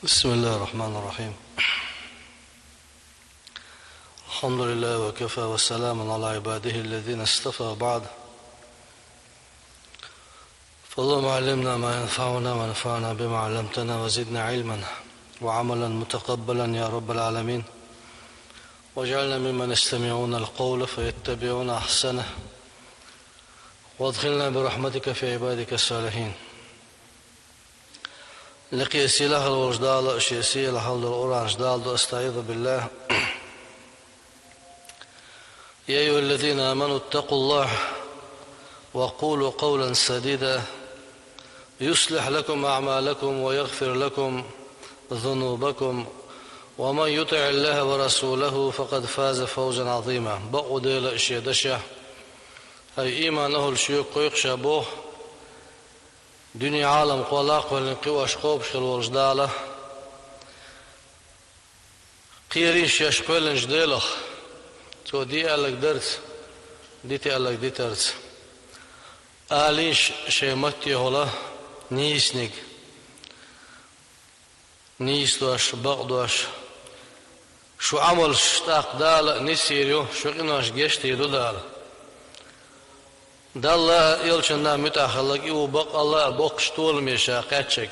بسم الله الرحمن الرحيم. الحمد لله وكفى والسلام على عباده الذين اصطفى بعد. فاللهم علمنا ما ينفعنا وانفعنا بما علمتنا وزدنا علما وعملا متقبلا يا رب العالمين، واجعلنا ممن يستمعون القول فيتبعون أحسنه، وادخلنا برحمتك في عبادك الصالحين. لقي سلاح الوجدال الشيسي لحول الأورانج دال أستعيذ بالله. يا أيها الذين آمنوا اتقوا الله وقولوا قولا سديدا يصلح لكم أعمالكم ويغفر لكم ذنوبكم ومن يطع الله ورسوله فقد فاز فوزا عظيما. بقود إلى الشيدشة أي إيمانه الشيوخ يقشبوه دنيا عالم قلاق والنقوى شقوب شل والجدالة قيريش يشقل جديلخ تو دي ألك درت ديتي ألك دي ترت آليش شيمتي هلا نيسنك نيسلوش بغدوش شو عمل شتاق دال نسيريو شو قناش جشتي دال دالله يلشنا متأخلك يو بق الله بق شطول ميشا قاتشك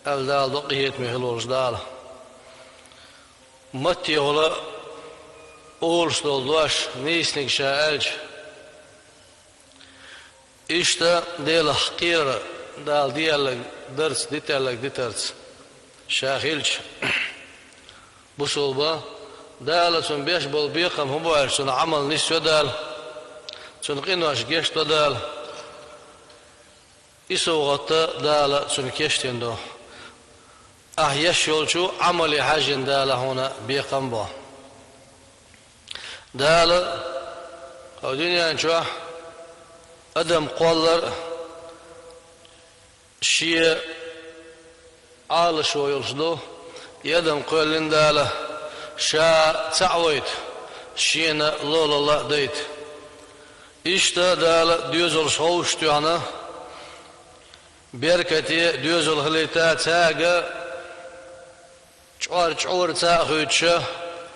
أل دال دقيت مخلوش دال متي هلا أولش دولدوش نيسنك شاءلج إشتا ديل حقير دال ديالك درس ديتالك ديترس شاخيلج بصوبة دال سن بيش بالبيقم هم بوعر سن عمل نسيو دال سن قنواش جيش دال إسو غطا دال سن كيشتين دو يشولشو عمل حاجن دال هنا بيقم بو دال أو دنيا نشوح أدم قولر شيء عال شو يلصدو يدم قولن داله شا تعويت شينا لولا الله ديت إشتا داله ديوزل شوشتو أنا بيركتي ديوزل خليتا تاقا شعور تاخوتشا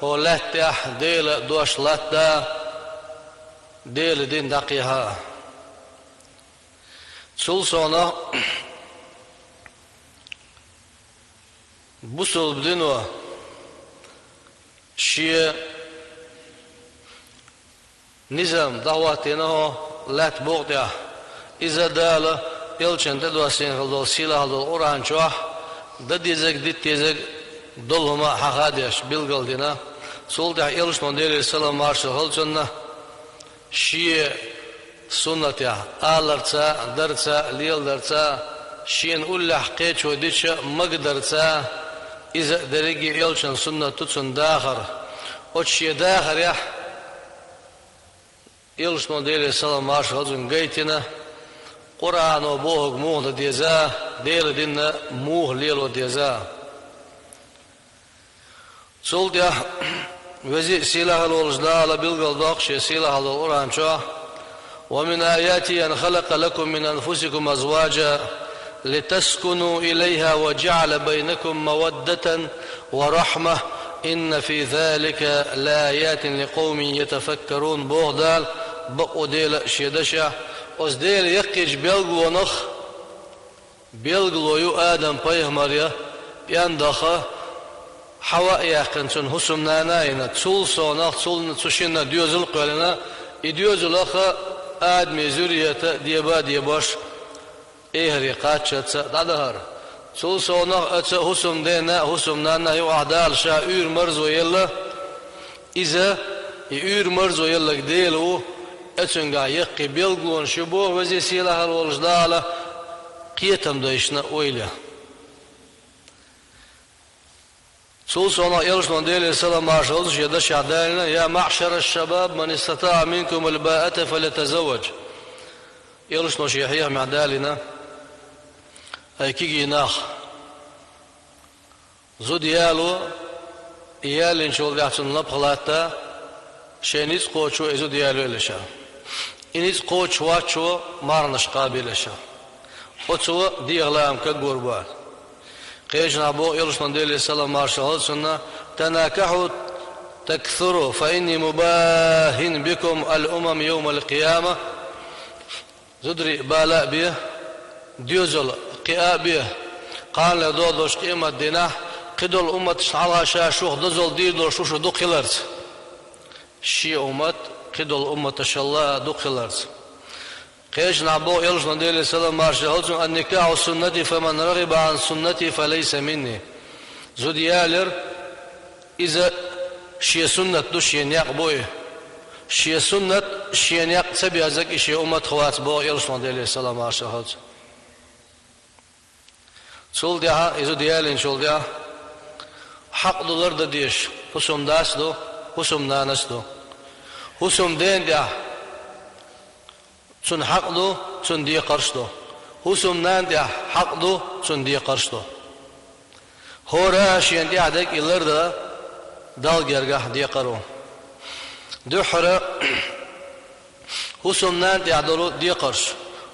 هو لاتح ديل دوش لاتا ديل دين دقيها سلسونا بوصل بدينوا شيء نظام دعواتنا لات بوقتها إذا دال يلشن تدوسين خلدو سيلا خلدو أوران شوح دديزك ديتيزك دولهما حقاديش بيلغل دينا سولتح يلشن دير السلام مارشل خلشنا شيء سنتها آلرتا درتا ليل درتا شين أول حقيت وديش مقدرتا إذا درجي يلشن سنة تتسن داخر وشي داخر يا يلشن دير السلام مارشل خلشن قيتنا قرآن وبوهق موه ديزا دير دينا موه ليل وديزا سولت يا وزي سلاح الولجدال بيلقل داقشي سلاح القرآن شو ومن آياته أن خلق لكم من أنفسكم أزواجا لتسكنوا إليها وجعل بينكم مودة ورحمة إن في ذلك لآيات لقوم يتفكرون بوغدال بقو ديل شيدشا وز ديل يقج بيلغو ونخ بيلغو يو آدم بيهمريا بياندخ حواء يقنسون حسمنا ناينا تسول صوناق تسول تسوشينا ديوزل قولنا إديوزل أخا آدمي زورية ديبا ديباش إهري قاتشة دادهر سول صوناق أتسا حسم دينا حسم نانا يو أعدال شا إير مرزو يلا إذا إير مرزو يلا ديلو أتسنقا يقي بيلقون شبوه وزي سيلاها الولجدالة قيتم دايشنا ويلا سلسونا يرشلون ديلي السلام عشرش يدش عدالنا يا معشر الشباب من استطاع منكم الباءة فليتزوج يرشلون شيحيه معدالنا أي كيجي ناخ زود يالو يالين شول قاعدون نبخلاتا شينيز قوتشو إزود يالو إلشا إنيز قوتش واتشو مارنش قابل إلشا وتسوى دي أغلام كقربان قيجنا أبو يرسل ديلي سلام مارشال سنة تناكحوا تكثروا فإني مباهن بكم الأمم يوم القيامة زدري بالاء بيه ديوزل قياء بيه قال لدودوش قيمة دينه قدول أمة تشعلها شاشوخ دزل ديدو شوشو دقلرت شي أمة قدول أمة تشالله دقلرت قيش نعبو يلجنا ديلي سلام مارشال النكاح سنتي فمن رغب عن سنتي فليس مني زوديالر إذا شي سنة دو شي نياق بوي شي سنة شي نياق تبي هزك شي أمة خوات بو يلجنا ديلي سلام مارشال شول ديها إذا ديالين شول ديها حق دولار دا ديش حسوم داس دو حسوم نانس دو حسوم دين ديها چون حق دو چون دی قرش دو حسوم نان ديها حق دو چون دی قرش دو هورا شين ديها ديك إلر دا دال گرگاه دی قرو دو حرا حسوم نان ديها دولو دی قرش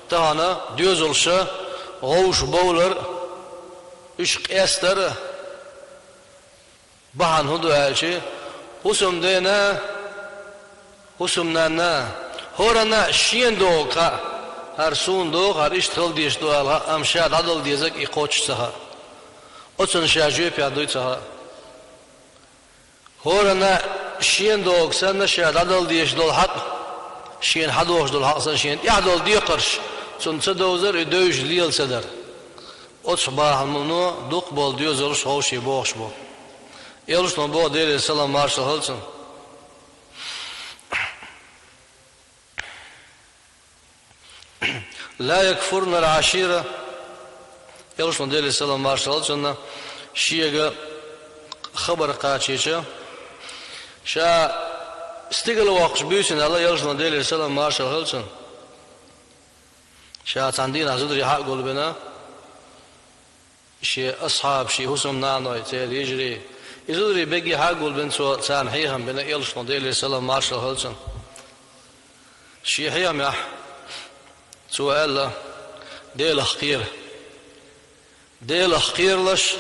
تهانا ديوزلشا غوش بولر إشق أستر بحن هدو هالشي حسم دينا حسم نانا هورنا شين دوغا هرسون دوغ هر اشتغل ديش دوغا امشاد عدل ديزك اقوش سها اتن شاجوه پیادوی سها هورنا شين دوغ سن شاد عدل ديش دول حق شين حدوش دول حق سن شين يعدل دي قرش سن سدوزر ادوش ليل سدر أصبح الممنوع دق بول ديوز يرش هوشي بوخش بو يرش نبو دير السلام مارشال هلسن لا يكفرن العشيرة يرش دير السلام مارشال هلسن شيء خبر قاتشيشة شا استقل وقش بيوسن الله يرش دير السلام مارشال هلسن شا تندين عزدري حق قلبنا شي أصحاب شي حسم نانوي تير يجري يزوري بيجي حقول بن سو تان حيهم بين يلش نوديل سلام مارشال هلسن شي حيهم يا سؤال ديل خير ديل خير لش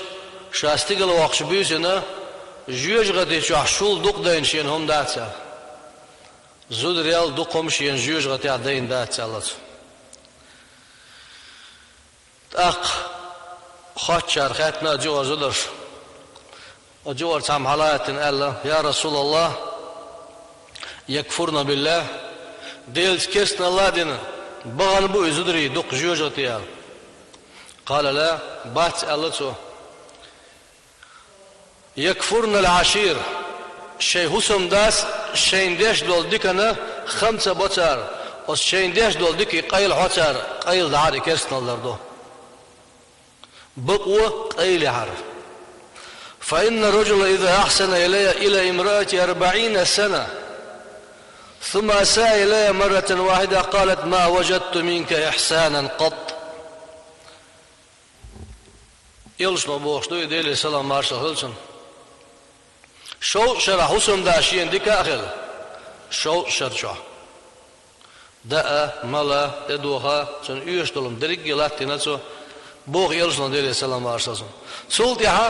شاستيقل وقش بيسنا جوج غدي شو حشول دق دين شين هم داتsa زود ريال دقهم شين جوج غدي دين داتsa الله أق خاتشار خاتنا جوار زدر وجوار تام حالات الله يا رسول الله يكفرنا بالله ديلت كسنا الله دينا بغن بو يزدري دق جوجتيال قال لا بات الله يكفرنا العشير شيء حسم داس شين ديش دول ديكنا 5 بوتار وش شين ديش دول ديكي قيل حوتار قيل دعاري كسنا الله دو بقوة قيل عرف فإن الرجل إذا أحسن إلى امرأة 40 سنة ثم أساء إلي مرة واحدة قالت ما وجدت منك إحسانا قط يلش نبوخ دو يديلي سلام مارشال هلسن شو شرح حسن داشين ديك أخل شو شرشا داء ملا تدوها سن يوش دولم دريق يلاتي نتسو بوغ يلش نديلي سلام مارشال هلسن سولت يها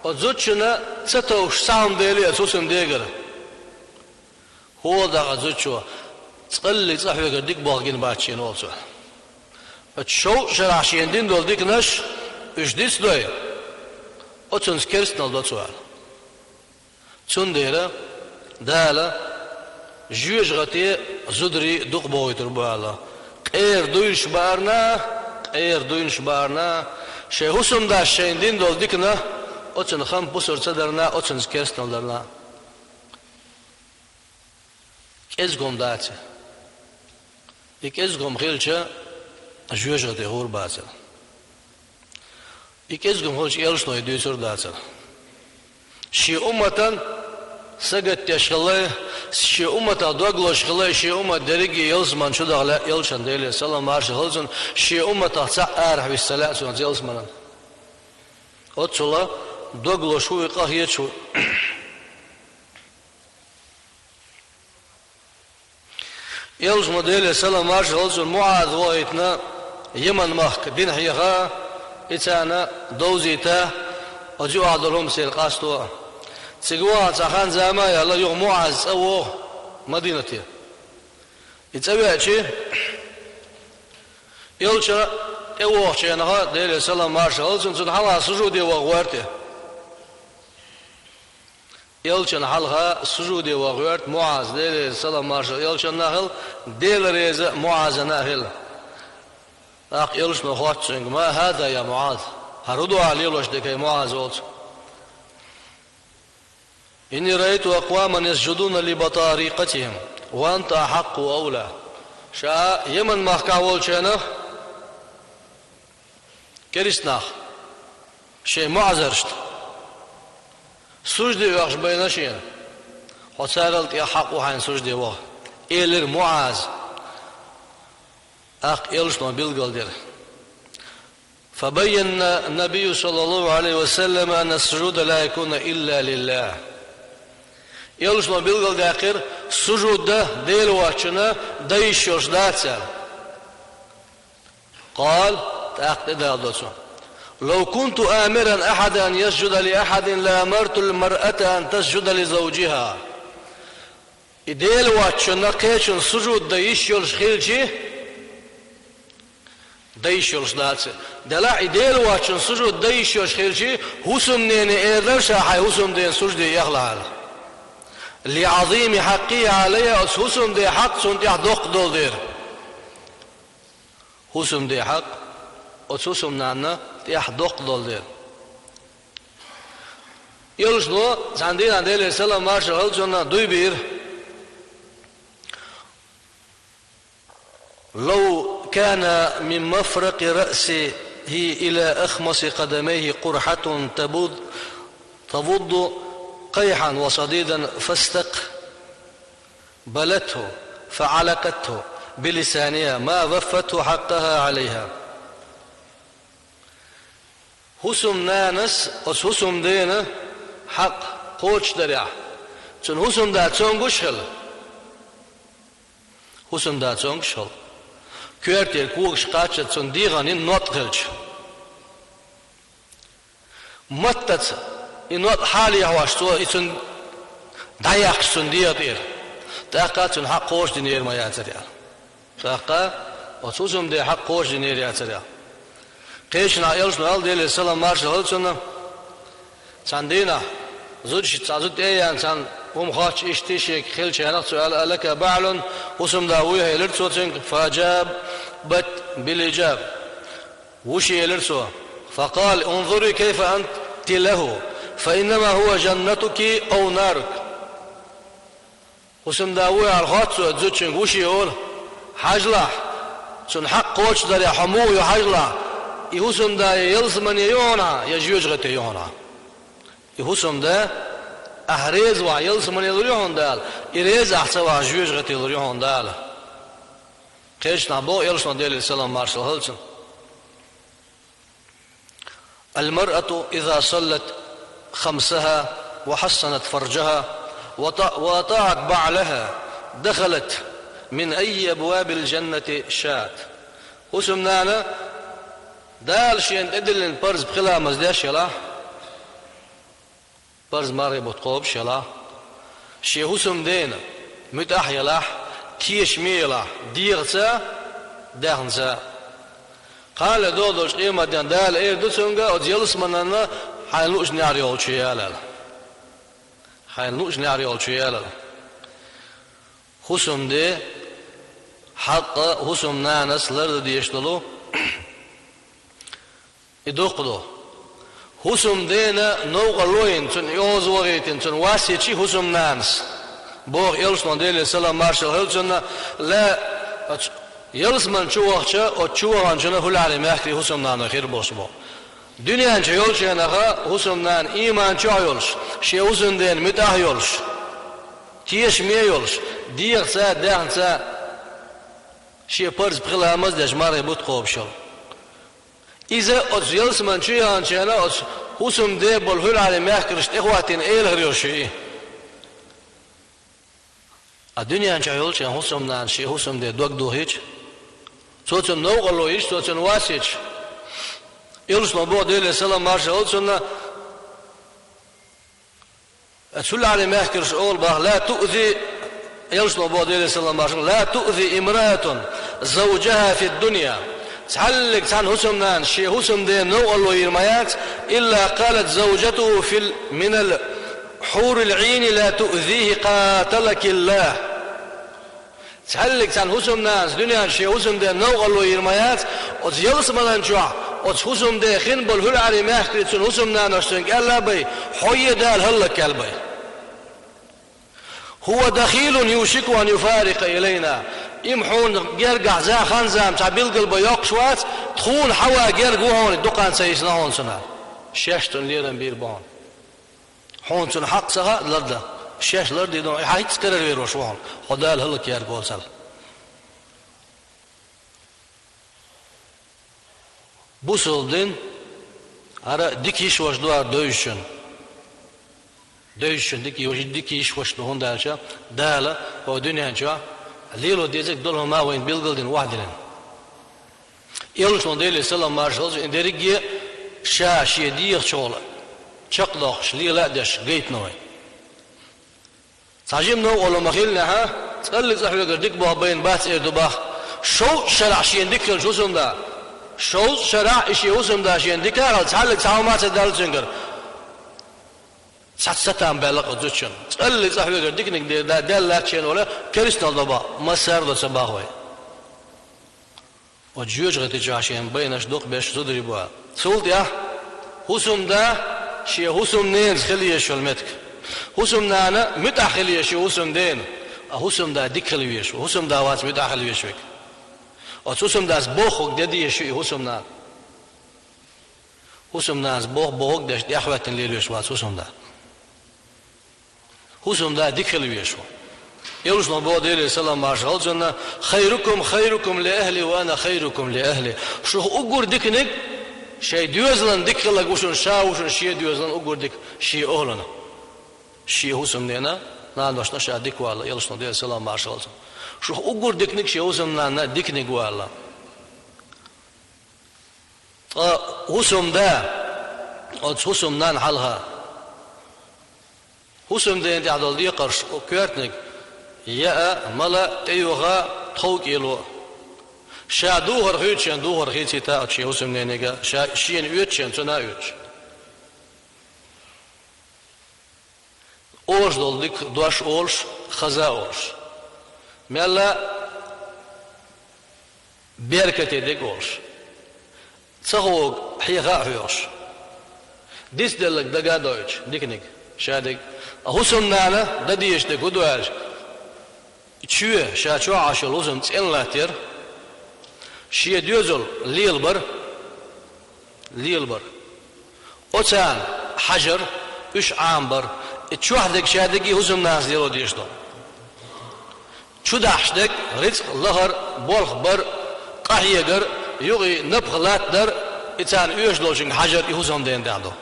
وزوجنا ستوش سام ديلي أسوسم ديگر هو دا زوجوا تقلي صاحبك ديك باغين باتشين olsa شو شرح شين دين دول ديك نش اش ديس دوي اوتسن سكيرستنال دوتسوال تون ديرا دالا جوج غتي زدري دوق بويتر بالا قير دويش بارنا شي حسم دا شين دين دول ديكنا اوتسن خم بوسر صدرنا اوتسن سكيرستنال درنا ازگم داته یک ازگم خیلچه جوجه ده هور باته یک ازگم خیلچ یلش نوی دیسر داته شی امتن سگت تشخله شی امتا دوغلوش خله شی امت درگی یلزمان شو دغلا یلشن دیلی سلام مارش خلزن شی امتا سعر حبی السلام سون یلزمان اتشلا دوغلوش هو قاهیه شو يلز موديل سلام مارش هلسن معاذ ويتنا يمن مخك دين حيها إتانا دوزيتا وجو عدلهم سيل قاستوا تقوى تخان زاما يلا يوم معز أو مدينتي يتسوي أشي يلشا أو شينها دير سلام مارشال سنتون حلا سجودي وغوارته يلشا حلها سجودي وغوارت معز دير سلام مارشال يلشا نهل دير ريز معز نهل يلش نخوات ما هذا يا معاذ هردوا على يلش دكي معاذ قلت إني رأيت أقواما يسجدون لبطاريقتهم وأنت أحق وأولى شاء يمن محكاول شينه كريسناخ شيء معذرشت سجدي وقش بين شيء وسألت يا حق وحين سجدي وقش إيلر معاذ يلش ما بيلقل فبين النبي صلى الله عليه وسلم أن السجود لا يكون إلا لله يلش ما بيلقل داخل سجود ده ديل واتشنا دايشوش داتسال قال لو كنت آمرا أحدا أن يسجد لأحد لأمرت المرأة أن تسجد لزوجها ديل واتشنا كيشن سجود دايشوش خيلشي دايشوش داتسال دلا ديل واتشن سجود دايشوش خيلشي هسم نيني إيرلر شاحي هسم دين سجدي يخلع لعظيم حقي علي أسهسم دي حق سنتي حدوق دول دير هسم دي حق أسهسم نانا تي حدوق دول دير يلش نو ساندين عندي السلام مارشال هلجونا دوي بير لو كان من مفرق رأسه إلى أخمص قدميه قرحة تبض قيحا وصديدا فاستقبلته فعلقته بلسانها ما وفته حقها عليها هسم نانس هسم دينا حق قوش دريع چون هسم دا چونگوش خل هسم دا چونگوش خل كورتير كوغش قاتش چون ديغانين نوت خلش متت إنوات حالي هواشتو إتن دايق سندية دير تاقا تن حق قوش دينير ما ياتريا تاقا وتوزم دي حق قوش دينير ياتريا قيشنا يلش نال ديل السلام مارشال هلسنا ساندينا زوجش تازد ايان سان خاتش اشتيشيك خلش هناك سؤال لك بعل وسم داويها يلرسو تنك فاجاب بت بالإجاب وشي يلرسو فقال انظري كيف أنت له فإنما هو جنتك أو نارك وسم داوي على الخاطر تزوجين وشي يقول حجلة سن حق قوش داري حمو يحجلة يهسم دا يلزمن يونا يجيوج غتي يونا يهسم دا أحريز ويلزمن يلريون دال إريز أحسوا جيوج غتي يلريون دال كيش نابو يلسون ديال السلام مارشال هلسن المرأة إذا صلت خمسها وحسنت فرجها وأطاعت بعلها دخلت من أي أبواب الجنة شاءت وسمنانا دال شين تدلن برز بخلا مزداش يلا برز ماري بتقوب شلا شي هسم دينا متاح يلا كيش ميلا ديرتا دهنزا قال دودوش قيمة دال ايه دوتونغا وديالس منانا حينوش نعري والشيالا حينوش نعري والشيالا خسم دي حق خسم نانس لرد ديشتلو يدوقلو خسم دينا نوغلوين تن يوز وغيتين تن واسيتي خسم نانس بوغ يلسون ديلي سلام مارشال هلجنا لا يلزمن شوخشا او شوخانشنا هل على ماخري حسم نان خير بوسبو دنيا انش يولش انها حسم نان ايمان شو يولش شي وزن دين متاه يولش تيش مي يولش دير سا دهن سا شي برز بخلا مز دجمار بوت قوب شو اذا اوز يلزمن شو يانشنا اوز حسم دي بول هل على ماخرش اخواتين ايل هريوشي الدنيا انش يولش حسم نان شي حسم دي دوك دو هيج سوتن نوغلو إيش سوتن واسيج يلصنا بعد إلى سلام مارش أولسنا أتسول على ما يحكرش أول باه لا تؤذي يلصنا بعد إلى سلام مارش لا تؤذي امرأة زوجها في الدنيا تعلق عن حسمنا شيء حسم ده نوع الله يرميات إلا قالت زوجته من الحور العين لا تؤذيه قاتلك الله تعلق عن حسمنا الدنيا شيء حسم ده نوع الله يرميات وتيلص ملان جوع وتحسم ده خن بالهول على ما يحكرت حسمنا نشتنك ألا بي حي دال هلك قلبي هو دخيل يوشك أن يفارق إلينا يمحون جرجع زا خنزام تعبيل قلب يقشوات تخون حوا جرجو هون الدقان سيسنا هون سنة شاشتن ليرن بير بون هون سن حق سها لرده شاش لرده دون حيت تكرر ويروش هون خدال هلك يرجو سل بوسل دين ara dikiş başlığa dövüşün dikiş başlığı hundarca dağla o dünyanca lilo diyecek dolma maveyn bilgildin vahdinin yalışın değil selam marşal inderigi şaşiye diyek çoğla çaklık lila deş gayet noy sajim no olamakhilna ha tsallik zahwe gardik bu bayn bahs erdubah şov şer'a şiyen dikil juzunda شو شرع إشي وسم داشين دكار تعلق تعامات دال زنجر ستام بالغ زوجين تعلق صاحبي غير ديك نك دال لاتشين ولا كريستال ضبا ما سار دو صباحوي وجوج غتجاشين بينش دوق باش تدري بوا سولت يا وسم دا شي وسم نيز خليه شو المتك وسم نانا متاخليه شي وسم دين وسم دا ديك خليه شو وسم دا واس متاخليه شو وسوسم داس بوخك ددي شيء وسم ناس بوخ داش دي احوات الليل يشوا وسوسم دا وسم دا ديكل يشوا يلوشنا بود الى سلام مارشال جنا خيركم لاهلي وانا خيركم لاهلي شو اوغور ديكنك شي ديوزلان ديكلا غوشن شاوشن شي ديوزلان اوغور ديك شي اولنا شي وسم دينا نالوشنا شا ديك والله يلوشنا دي سلام مارشال شو أقول دكنك شيء وسمنا دكنك والله وسم دا وسم نان حلها وسم دا أنت عدل دي قرش كيرتنك يا ملا تيوغا توك يلو شا دوهر خيتشن تا شيء وسم نيجا شين يوتشن تنا يوتش أوش دول ديك دوش أوش خزا أوش ملا بركة ديكوش تصغوغ حيغا حيوش ديس دلك دقا دويتش ديكنيك شادك أهوسم نانا دديش ديكو دويتش تشوه شاشو عاشل وزن تسئن لاتير شيه ديوزل ليل بر أوتان حجر إش عامبر تشوحدك شادكي هوسم ناس ديرو ديشتو شو داشتك رزق لهر بولخ بر قهيجر يغي نبخلات در إنسان يوجدوشين حجر يهوزهم دين دعدو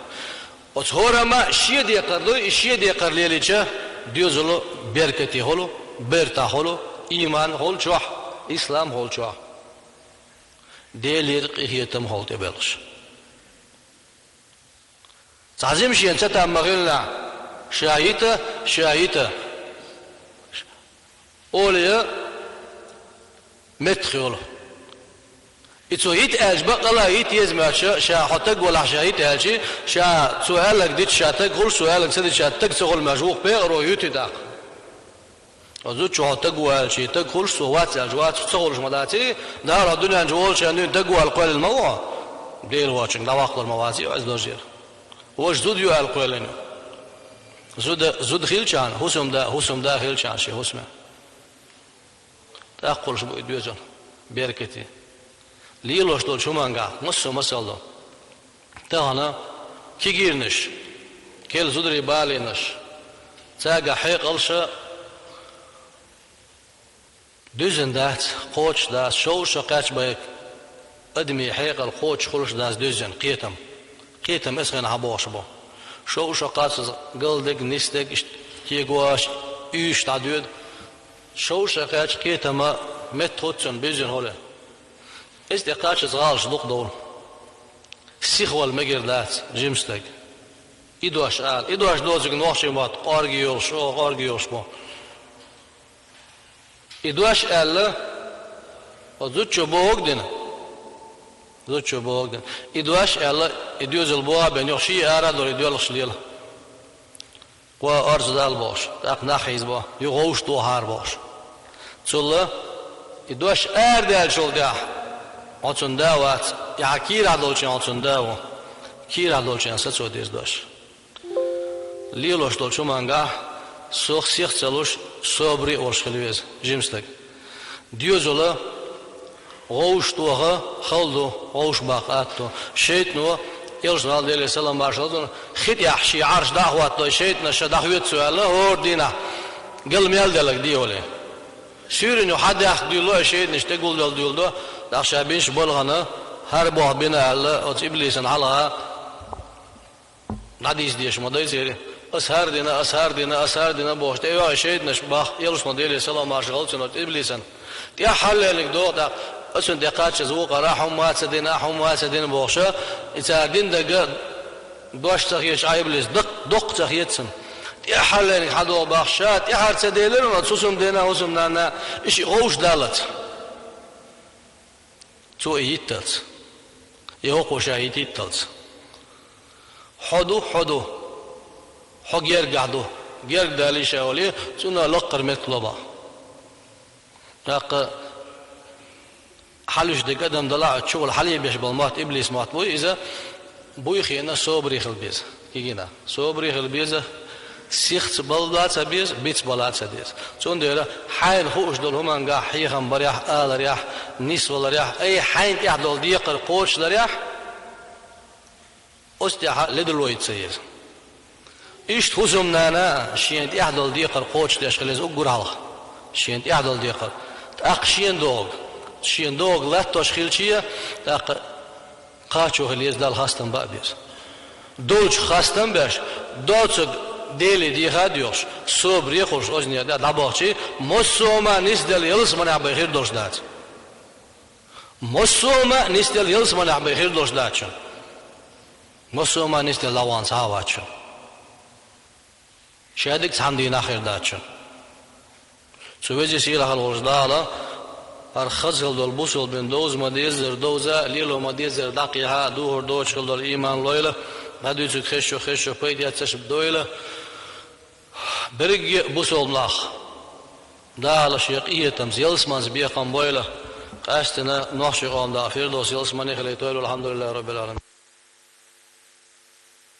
وتهورا ما شيء دي قرلي ليجا ديوزلو بركتي هولو برتا هولو إيمان هول جوح إسلام هول جوح ديلير قهيتم هول تبلش تعزيم شيء أنت مغلنا شايته أولياء متخيله إتو هيت أجبق الله هيت يزمع شا حتى ولا شاهيت أجي شا سؤالك ديت شاتك غول سؤالك سديت شاتك سغول مجوق بيرو يوتي داق وزوج شو حتى ولا شيء تقول سوات أجوات سغول جمداتي دار الدنيا جوال شانين تقول القول الموضوع دير واتشن لا وقت الموازي وعز دوجير وش زود يو القولين زود خيلشان حسم دا خيلشان شي حسمه تأقل شبو إدوزن بيركتي ليلوش دول شمانغا مسالو تهانا كيجيرنش كيل زدري بالينش تاقا حيق ألشا دوزن دات قوش داس شوشا قاش بايك أدمي حيق القوش خلش داس دوزن قيتم اسغن حبوش بو شوشا قاش قلدك نستك كيقواش إيش تعدود شوشا قاش كيتما متوتسن بيزن هوله استقاش زغالش دوق دول Sichwal megirdat, jimstek. Idosh al, idosh dozig nochshimat, qargi yo'lshmo. Idosh al, ozutcho bogdin. Zutcho bogdin. Idosh al, idiozul boa ben yoshi ara dor idiol shlil. Qua arzdal bosh, tak nahiz bo, yo'g'ush to har bosh. Chulla idosh erdel chulda. Otsun davat, ya kira dolchin otsun davu. Kira dolchin sa chodis dosh. Lilosh dolchumanga soch sich celush sobri orshkhilvez jimstek. Diozola goush toga khaldo goush baqatto shaytno يرجع الله عليه السلام باشلون خد يحشي عرش دعوات لو شيتنا شدعوت سؤال هور دينا قل ميال دلك دي ولا سيرني حد يحكي له شيء نشتغل دول ده دخشابينش بلغنا هربوا بنا على ابليس على ناديس ديش ما دايزير اسهر دينا بوشت ايوا شيء نشبه يرجع الله عليه السلام باشلون ابليس يا حل لك دو أسن دقات شزوق راحهم ما سدين بوشة إذا دين دق دوش تخيش عيبليس دق تخيتسن يا حلني حدو بخشات يا حرت ديلن وتسوسم دينا وسم نانا إشي غوش دالت تو يتلت يهوقوش يتلت حدو حق يرقعدو يرق دالي شاولي سنة لقر مطلبا لق حلوش دي قدم دلع شغل حليب يش بالمات إبليس مات بوي إذا بوي خينا صوبري خلبيز كيجينا صوبري خلبيز سيخت بلدات بيز بيت بلدات ديز شون ديلا حين خوش دول هم انجا حيهم بريح آل ريح نيس ولا ريح أي حين يحدول ديقر قوش لريح أستيح لدلويت سير إيش هزم نانا شينت يحدول ديقر قوش تشخليز أقرالخ شينت يحدول ديقر أقشين دوغ شين دوغ لا تشخيلشية تاق قاچو خليز دال خاستن بابيس دوچ خاستن باش دوچ ديلي دي هاديوش صبري خوش اوزنيا دا دابوچي مسوما نسدل يلس من بخير دوش دات مسوما نسدل يلس من بخير دوش دات مسوما نسدل لوان ساواچ شادك ساندي ناخير دات سويجي سيلا خلوش دالا أرخزل دول بوسل بين دوز مديزر دوزا ليلو مديزر دقيها دوهر دوش خل دول إيمان لويلة بدوش خشو بيدي أتشب دويلة برج بوسل ملاخ دا على شيقية تمزيل سمانز بيقام بويلة قاستنا نوحش قام دا فيردوس يلسماني خليتويلو الحمد لله رب العالمين